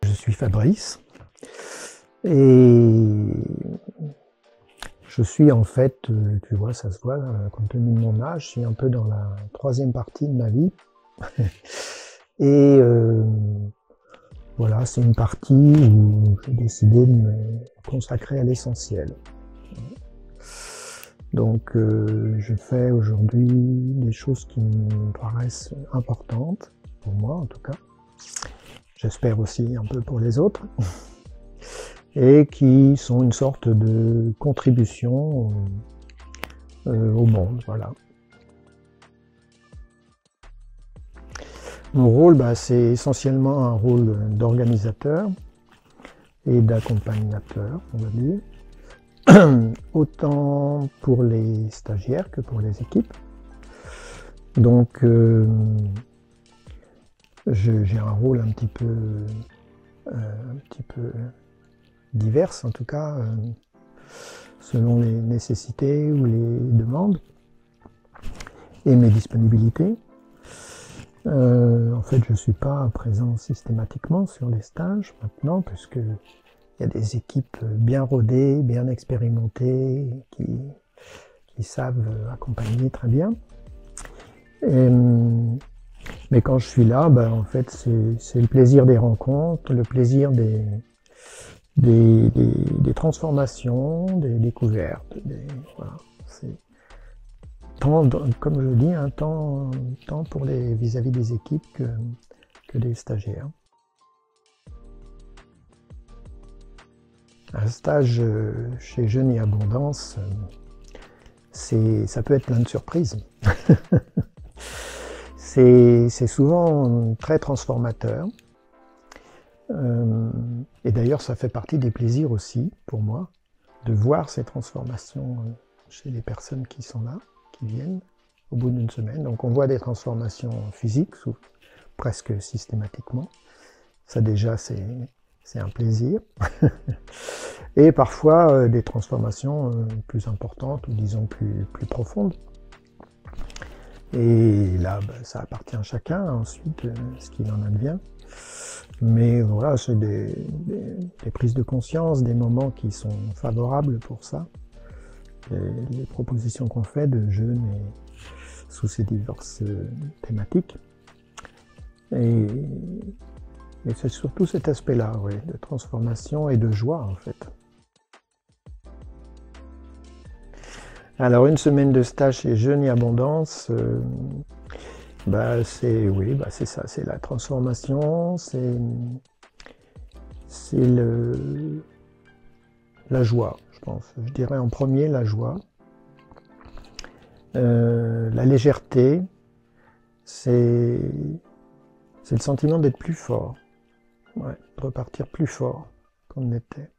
Je suis Fabrice et je suis en fait, tu vois, ça se voit, compte tenu de mon âge, je suis un peu dans la troisième partie de ma vie. Et voilà, c'est une partie où j'ai décidé de me consacrer à l'essentiel. Donc je fais aujourd'hui des choses qui me paraissent importantes, pour moi en tout cas. J'espère aussi un peu pour les autres. Et qui sont une sorte de contribution au monde, voilà. Mon rôle, c'est essentiellement un rôle d'organisateur et d'accompagnateur, on va dire, autant pour les stagiaires que pour les équipes. Donc, j'ai un rôle un petit peu diverses en tout cas, selon les nécessités ou les demandes et mes disponibilités. En fait, je ne suis pas présent systématiquement sur les stages maintenant, puisque il y a des équipes bien rodées, bien expérimentées, qui savent accompagner très bien. Mais quand je suis là, en fait, c'est le plaisir des rencontres, le plaisir des transformations, des découvertes, voilà. C'est comme je le dis, tant pour vis-à-vis des équipes que des stagiaires. Un stage chez Jeunes et Abondance, ça peut être plein de surprises. C'est souvent très transformateur. Et d'ailleurs, ça fait partie des plaisirs aussi, pour moi, de voir ces transformations chez les personnes qui sont là, qui viennent au bout d'une semaine. Donc on voit des transformations physiques, presque systématiquement. Ça déjà, c'est un plaisir. Et parfois des transformations plus importantes, ou disons plus profondes. Et là, ça appartient à chacun, ensuite, ce qu'il en advient. Mais voilà, c'est des prises de conscience, des moments qui sont favorables pour ça. Les propositions qu'on fait de jeunes et sous ces diverses thématiques. Et c'est surtout cet aspect-là, oui, de transformation et de joie, en fait. Alors, une semaine de stage chez Jeunes et Abondance, c'est ça, c'est la transformation, c'est la joie, je pense. Je dirais en premier la joie, la légèreté, c'est le sentiment d'être plus fort, ouais, de repartir plus fort qu'on était.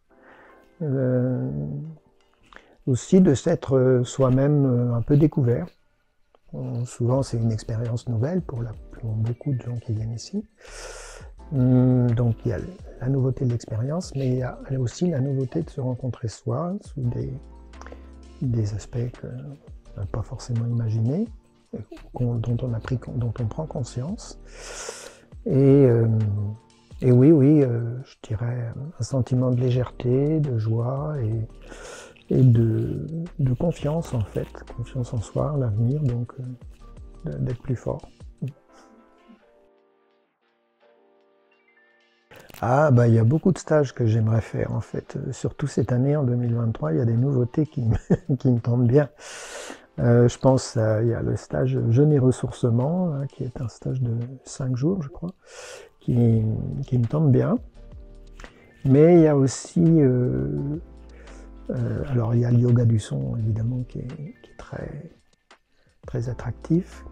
Aussi de s'être soi-même un peu découvert. Souvent c'est une expérience nouvelle pour beaucoup de gens qui viennent ici. Donc il y a la nouveauté de l'expérience, mais il y a aussi la nouveauté de se rencontrer soi sous des aspects qu'on n'a pas forcément imaginés, dont on prend conscience. Et oui, je dirais un sentiment de légèreté, de joie et de confiance en fait, confiance en soi, en l'avenir, donc d'être plus fort. Il y a beaucoup de stages que j'aimerais faire en fait, surtout cette année en 2023, il y a des nouveautés qui me tentent bien. Je pense il y a le stage Jeunes et Ressourcement, là, qui est un stage de 5 jours je crois, qui me tente bien. Mais il y a aussi alors il y a le yoga du son évidemment qui est très, très attractif,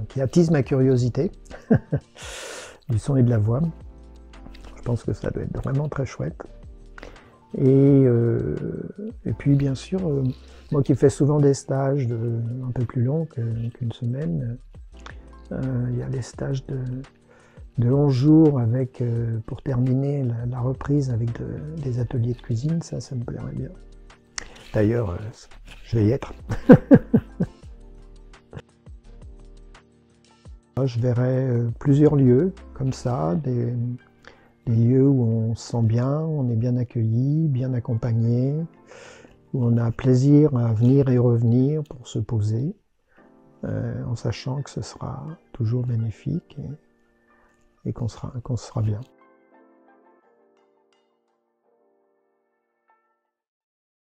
qui attise ma curiosité, du son et de la voix. Je pense que ça doit être vraiment très chouette. Et puis bien sûr, moi qui fais souvent des stages un peu plus longs qu'une semaine, il y a les stages de 11 jours avec, pour terminer la reprise avec des ateliers de cuisine, ça me plairait bien. D'ailleurs, je vais y être. Je verrai plusieurs lieux comme ça, des lieux où on se sent bien, on est bien accueilli, bien accompagné, où on a plaisir à venir et revenir pour se poser, en sachant que ce sera toujours bénéfique et qu'on sera bien.